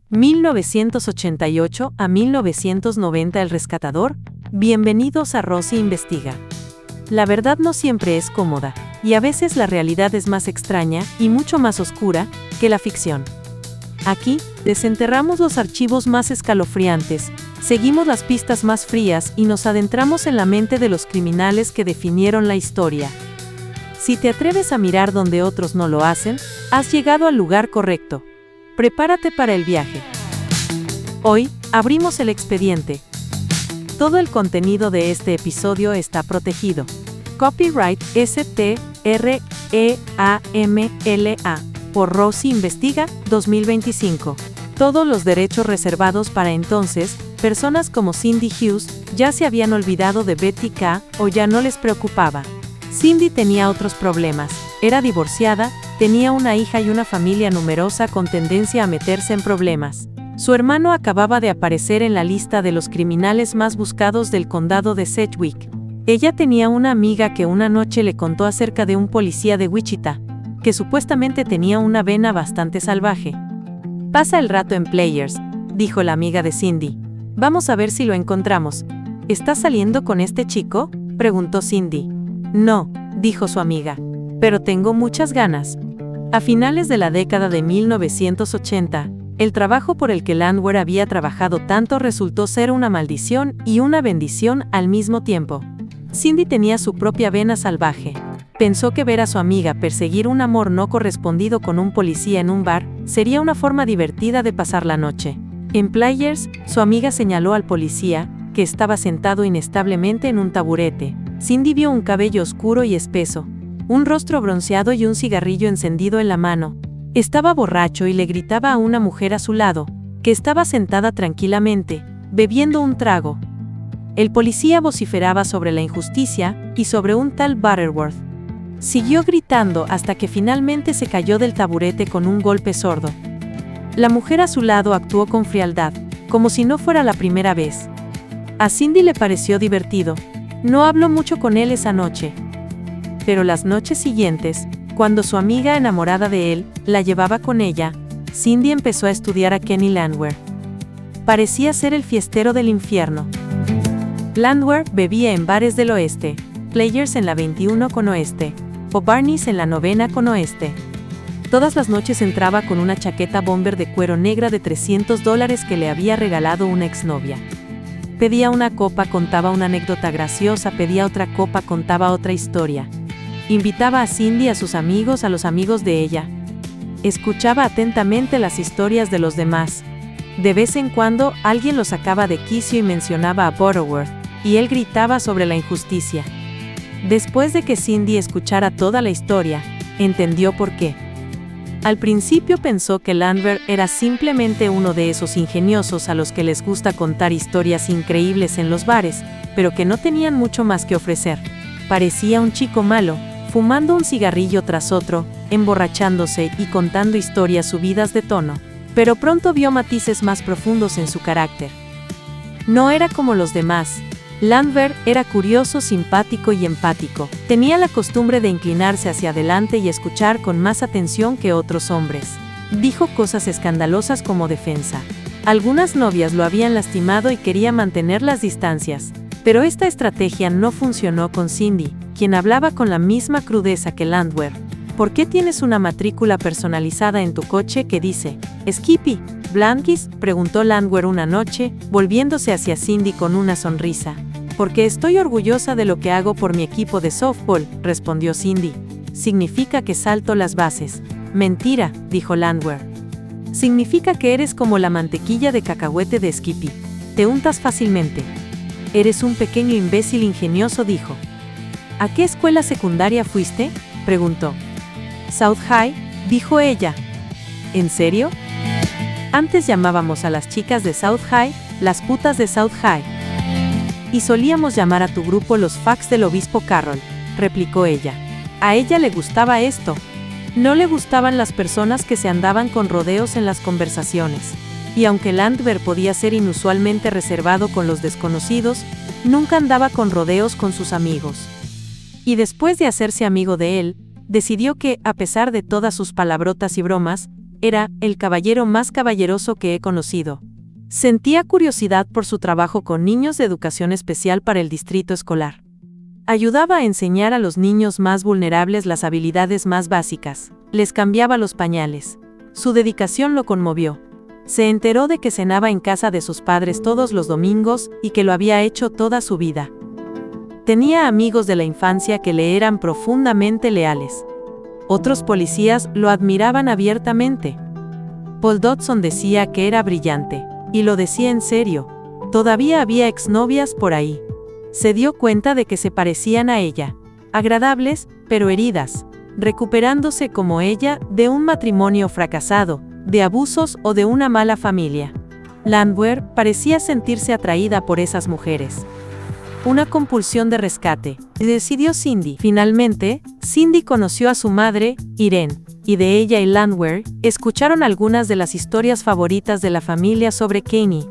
1988 a 1990 El Rescatador. Bienvenidos a Rosy Investiga. La verdad no siempre es cómoda, y a veces la realidad es más extraña y mucho más oscura que la ficción. Aquí, desenterramos los archivos más escalofriantes, seguimos las pistas más frías y nos adentramos en la mente de los criminales que definieron la historia. Si te atreves a mirar donde otros no lo hacen, has llegado al lugar correcto. Prepárate para el viaje. Hoy, abrimos el expediente. Todo el contenido de este episodio está protegido. Copyright STREAMLA por Rosy Investiga 2025. Todos los derechos reservados para entonces. Personas como Cindy Hughes ya se habían olvidado de Betty K. o ya no les preocupaba. Cindy tenía otros problemas. Era divorciada, tenía una hija y una familia numerosa con tendencia a meterse en problemas. Su hermano acababa de aparecer en la lista de los criminales más buscados del condado de Sedgwick. Ella tenía una amiga que una noche le contó acerca de un policía de Wichita, que supuestamente tenía una vena bastante salvaje. «Pasa el rato en Players», dijo la amiga de Cindy. «Vamos a ver si lo encontramos». «¿Estás saliendo con este chico?», preguntó Cindy. «No», dijo su amiga, «pero tengo muchas ganas». A finales de la década de 1980, el trabajo por el que Landwehr había trabajado tanto resultó ser una maldición y una bendición al mismo tiempo. Cindy tenía su propia vena salvaje. Pensó que ver a su amiga perseguir un amor no correspondido con un policía en un bar sería una forma divertida de pasar la noche. En Players, su amiga señaló al policía, que estaba sentado inestablemente en un taburete. Cindy vio un cabello oscuro y espeso, un rostro bronceado y un cigarrillo encendido en la mano. Estaba borracho y le gritaba a una mujer a su lado, que estaba sentada tranquilamente, bebiendo un trago. El policía vociferaba sobre la injusticia y sobre un tal Butterworth. Siguió gritando hasta que finalmente se cayó del taburete con un golpe sordo. La mujer a su lado actuó con frialdad, como si no fuera la primera vez. A Cindy le pareció divertido. No habló mucho con él esa noche. Pero las noches siguientes, cuando su amiga enamorada de él la llevaba con ella, Cindy empezó a estudiar a Kenny Landwehr. Parecía ser el fiestero del infierno. Landwehr bebía en bares del oeste, Players en la 21 con oeste, o Barney's en la 9 con oeste. Todas las noches entraba con una chaqueta bomber de cuero negra de $300 que le había regalado una exnovia. Pedía una copa, contaba una anécdota graciosa, pedía otra copa, contaba otra historia. Invitaba a Cindy a sus amigos, a los amigos de ella. Escuchaba atentamente las historias de los demás. De vez en cuando, alguien lo sacaba de quicio y mencionaba a Butterworth, y él gritaba sobre la injusticia. Después de que Cindy escuchara toda la historia, entendió por qué. Al principio pensó que Landwehr era simplemente uno de esos ingeniosos a los que les gusta contar historias increíbles en los bares, pero que no tenían mucho más que ofrecer. Parecía un chico malo, fumando un cigarrillo tras otro, emborrachándose y contando historias subidas de tono. Pero pronto vio matices más profundos en su carácter. No era como los demás. Landwehr era curioso, simpático y empático. Tenía la costumbre de inclinarse hacia adelante y escuchar con más atención que otros hombres. Dijo cosas escandalosas como defensa. Algunas novias lo habían lastimado y quería mantener las distancias. Pero esta estrategia no funcionó con Cindy, quien hablaba con la misma crudeza que Landwehr. ¿Por qué tienes una matrícula personalizada en tu coche que dice Skippy Blankis?, preguntó Landwehr una noche, volviéndose hacia Cindy con una sonrisa. «Porque estoy orgullosa de lo que hago por mi equipo de softball», respondió Cindy. «Significa que salto las bases». «Mentira», dijo Landwehr. «Significa que eres como la mantequilla de cacahuete de Skippy. Te untas fácilmente». «Eres un pequeño imbécil ingenioso», dijo. «¿A qué escuela secundaria fuiste?», preguntó. «South High», dijo ella. «¿En serio?». «Antes llamábamos a las chicas de South High las putas de South High. Y solíamos llamar a tu grupo los fucks del obispo Carroll», replicó ella. A ella le gustaba esto. No le gustaban las personas que se andaban con rodeos en las conversaciones. Y aunque Landwehr podía ser inusualmente reservado con los desconocidos, nunca andaba con rodeos con sus amigos. Y después de hacerse amigo de él, decidió que, a pesar de todas sus palabrotas y bromas, Era el caballero más caballeroso que he conocido. Sentía curiosidad por su trabajo con niños de educación especial para el distrito escolar. Ayudaba a enseñar a los niños más vulnerables las habilidades más básicas. Les cambiaba los pañales. Su dedicación lo conmovió. Se enteró de que cenaba en casa de sus padres todos los domingos y que lo había hecho toda su vida. Tenía amigos de la infancia que le eran profundamente leales. Otros policías lo admiraban abiertamente. Paul Dodson decía que era brillante, y lo decía en serio. Todavía había exnovias por ahí. Se dio cuenta de que se parecían a ella, agradables, pero heridas, recuperándose como ella de un matrimonio fracasado, de abusos o de una mala familia. Landwehr parecía sentirse atraída por esas mujeres. Una compulsión de rescate, decidió Cindy. Finalmente, Cindy conoció a su madre, Irene, y de ella y Landwehr escucharon algunas de las historias favoritas de la familia sobre Kenny.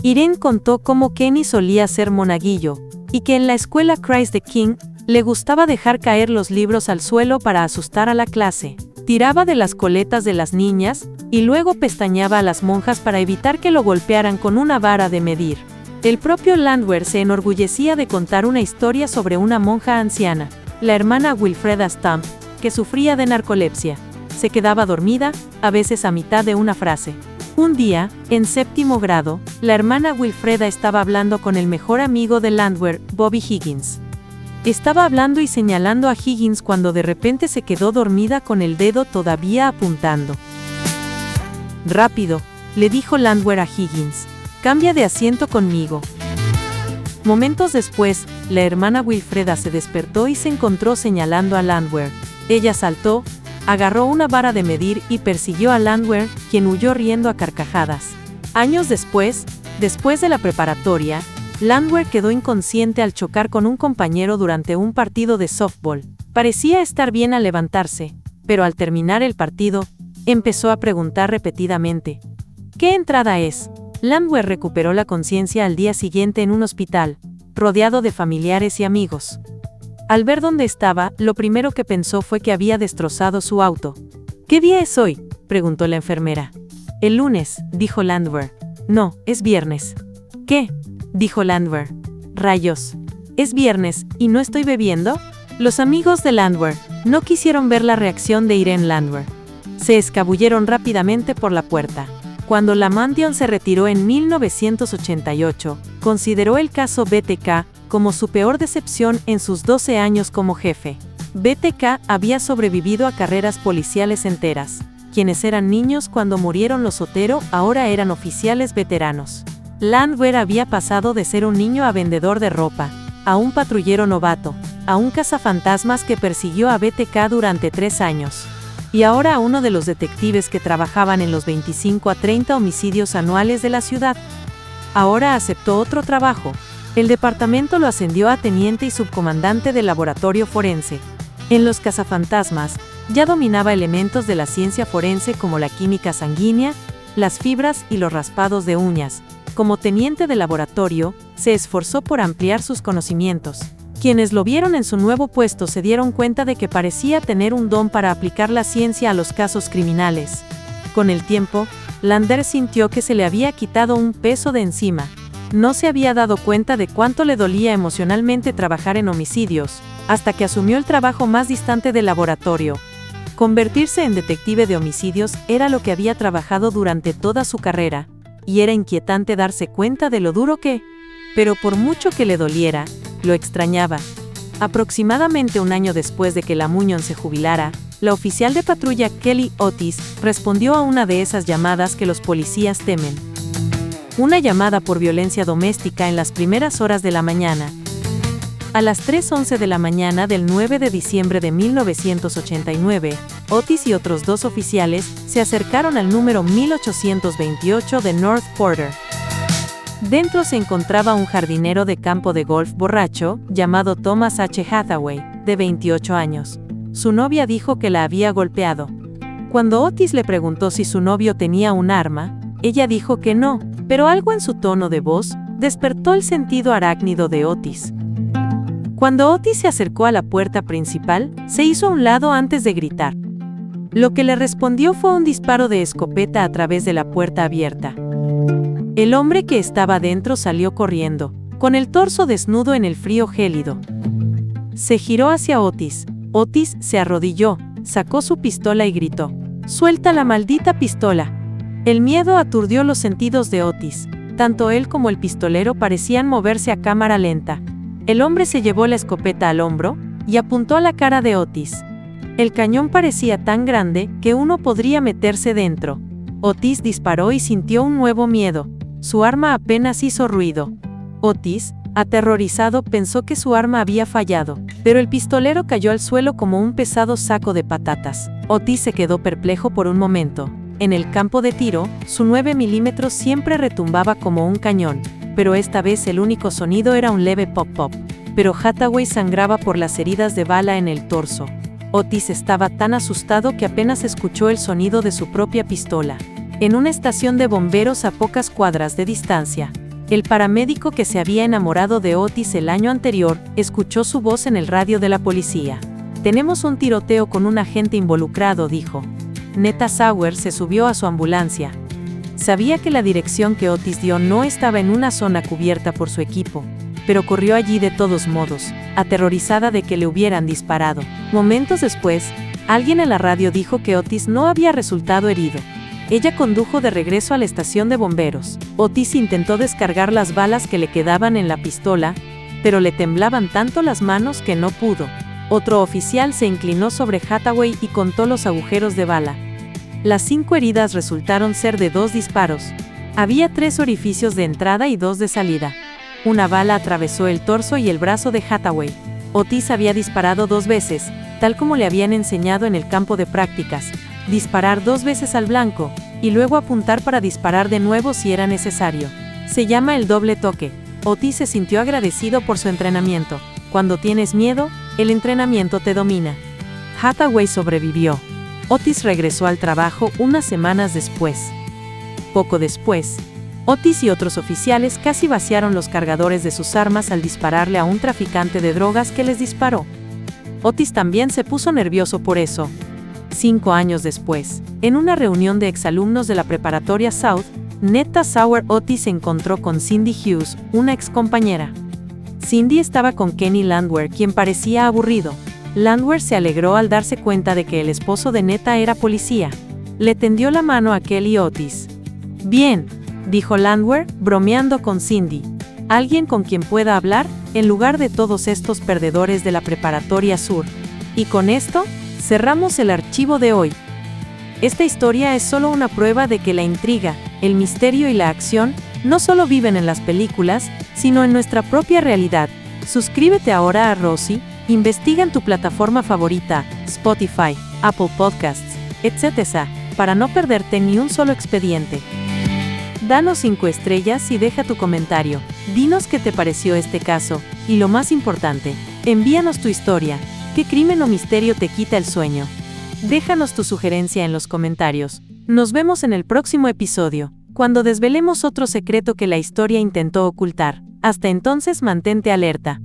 Irene contó cómo Kenny solía ser monaguillo, y que en la escuela Christ the King le gustaba dejar caer los libros al suelo para asustar a la clase. Tiraba de las coletas de las niñas, y luego pestañeaba a las monjas para evitar que lo golpearan con una vara de medir. El propio Landwehr se enorgullecía de contar una historia sobre una monja anciana, la hermana Wilfreda Stump, que sufría de narcolepsia. Se quedaba dormida, a veces a mitad de una frase. Un día, en 7º grado, la hermana Wilfreda estaba hablando con el mejor amigo de Landwehr, Bobby Higgins. Estaba hablando y señalando a Higgins cuando de repente se quedó dormida con el dedo todavía apuntando. «Rápido», le dijo Landwehr a Higgins. «Cambia de asiento conmigo». Momentos después, la hermana Wilfreda se despertó y se encontró señalando a Landwehr. Ella saltó, agarró una vara de medir y persiguió a Landwehr, quien huyó riendo a carcajadas. Años después de la preparatoria, Landwehr quedó inconsciente al chocar con un compañero durante un partido de softball. Parecía estar bien al levantarse, pero al terminar el partido, empezó a preguntar repetidamente: «¿Qué entrada es?». Landwehr recuperó la conciencia al día siguiente en un hospital, rodeado de familiares y amigos. Al ver dónde estaba, lo primero que pensó fue que había destrozado su auto. «¿Qué día es hoy?», preguntó la enfermera. «El lunes», dijo Landwehr. «No, es viernes». «¿Qué?», dijo Landwehr. «Rayos. ¿Es viernes y no estoy bebiendo?». Los amigos de Landwehr no quisieron ver la reacción de Irene Landwehr. Se escabulleron rápidamente por la puerta. Cuando Lamantion se retiró en 1988, consideró el caso BTK como su peor decepción en sus 12 años como jefe. BTK había sobrevivido a carreras policiales enteras. Quienes eran niños cuando murieron los Otero ahora eran oficiales veteranos. Landwehr había pasado de ser un niño a vendedor de ropa, a un patrullero novato, a un cazafantasmas que persiguió a BTK durante 3 años. Y ahora a uno de los detectives que trabajaban en los 25 a 30 homicidios anuales de la ciudad. Ahora aceptó otro trabajo. El departamento lo ascendió a teniente y subcomandante del laboratorio forense. En los cazafantasmas, ya dominaba elementos de la ciencia forense como la química sanguínea, las fibras y los raspados de uñas. Como teniente de laboratorio, se esforzó por ampliar sus conocimientos. Quienes lo vieron en su nuevo puesto se dieron cuenta de que parecía tener un don para aplicar la ciencia a los casos criminales. Con el tiempo, Landwehr sintió que se le había quitado un peso de encima. No se había dado cuenta de cuánto le dolía emocionalmente trabajar en homicidios, hasta que asumió el trabajo más distante del laboratorio. Convertirse en detective de homicidios era lo que había trabajado durante toda su carrera, y era inquietante darse cuenta de lo duro que, pero por mucho que le doliera, lo extrañaba. Aproximadamente un año después de que Lamantion se jubilara, la oficial de patrulla Kelly Otis respondió a una de esas llamadas que los policías temen. Una llamada por violencia doméstica en las primeras horas de la mañana. A las 3:11 de la mañana del 9 de diciembre de 1989, Otis y otros 2 oficiales se acercaron al número 1828 de North Porter. Dentro se encontraba un jardinero de campo de golf borracho, llamado Thomas H. Hathaway, de 28 años. Su novia dijo que la había golpeado. Cuando Otis le preguntó si su novio tenía un arma, ella dijo que no, pero algo en su tono de voz despertó el sentido arácnido de Otis. Cuando Otis se acercó a la puerta principal, se hizo a un lado antes de gritar: Lo que le respondió fue un disparo de escopeta a través de la puerta abierta. El hombre que estaba dentro salió corriendo, con el torso desnudo en el frío gélido. Se giró hacia Otis. Otis se arrodilló, sacó su pistola y gritó: «¡Suelta la maldita pistola!». El miedo aturdió los sentidos de Otis. Tanto él como el pistolero parecían moverse a cámara lenta. El hombre se llevó la escopeta al hombro y apuntó a la cara de Otis. El cañón parecía tan grande que uno podría meterse dentro. Otis disparó y sintió un nuevo miedo. Su arma apenas hizo ruido. Otis, aterrorizado, pensó que su arma había fallado, pero el pistolero cayó al suelo como un pesado saco de patatas. Otis se quedó perplejo por un momento. En el campo de tiro, su 9 milímetros siempre retumbaba como un cañón, pero esta vez el único sonido era un leve pop-pop. Pero Hathaway sangraba por las heridas de bala en el torso. Otis estaba tan asustado que apenas escuchó el sonido de su propia pistola. En una estación de bomberos a pocas cuadras de distancia, el paramédico que se había enamorado de Otis el año anterior escuchó su voz en el radio de la policía. «Tenemos un tiroteo con un agente involucrado», dijo. Netta Sauer se subió a su ambulancia. Sabía que la dirección que Otis dio no estaba en una zona cubierta por su equipo, pero corrió allí de todos modos, aterrorizada de que le hubieran disparado. Momentos después, alguien en la radio dijo que Otis no había resultado herido. Ella condujo de regreso a la estación de bomberos. Otis intentó descargar las balas que le quedaban en la pistola, pero le temblaban tanto las manos que no pudo. Otro oficial se inclinó sobre Hathaway y contó los agujeros de bala. Las 5 heridas resultaron ser de 2 disparos. Había 3 orificios de entrada y 2 de salida. Una bala atravesó el torso y el brazo de Hathaway. Otis había disparado 2 veces, tal como le habían enseñado en el campo de prácticas. Disparar 2 veces al blanco, y luego apuntar para disparar de nuevo si era necesario. Se llama el doble toque. Otis se sintió agradecido por su entrenamiento. Cuando tienes miedo, el entrenamiento te domina. Hathaway sobrevivió. Otis regresó al trabajo unas semanas después. Poco después, Otis y otros oficiales casi vaciaron los cargadores de sus armas al dispararle a un traficante de drogas que les disparó. Otis también se puso nervioso por eso. 5 años después, en una reunión de exalumnos de la preparatoria South, Netta Sauer Otis se encontró con Cindy Hughes, una excompañera. Cindy estaba con Kenny Landwehr, quien parecía aburrido. Landwehr se alegró al darse cuenta de que el esposo de Netta era policía. Le tendió la mano a Kelly Otis. «Bien», dijo Landwehr, bromeando con Cindy. «Alguien con quien pueda hablar, en lugar de todos estos perdedores de la preparatoria sur». Y con esto, cerramos el archivo de hoy. Esta historia es solo una prueba de que la intriga, el misterio y la acción no solo viven en las películas, sino en nuestra propia realidad. Suscríbete ahora a Rosy, investiga en tu plataforma favorita, Spotify, Apple Podcasts, etc., para no perderte ni un solo expediente. Danos 5 estrellas y deja tu comentario. Dinos qué te pareció este caso, y lo más importante, envíanos tu historia. ¿Qué crimen o misterio te quita el sueño? Déjanos tu sugerencia en los comentarios. Nos vemos en el próximo episodio, cuando desvelemos otro secreto que la historia intentó ocultar. Hasta entonces, mantente alerta.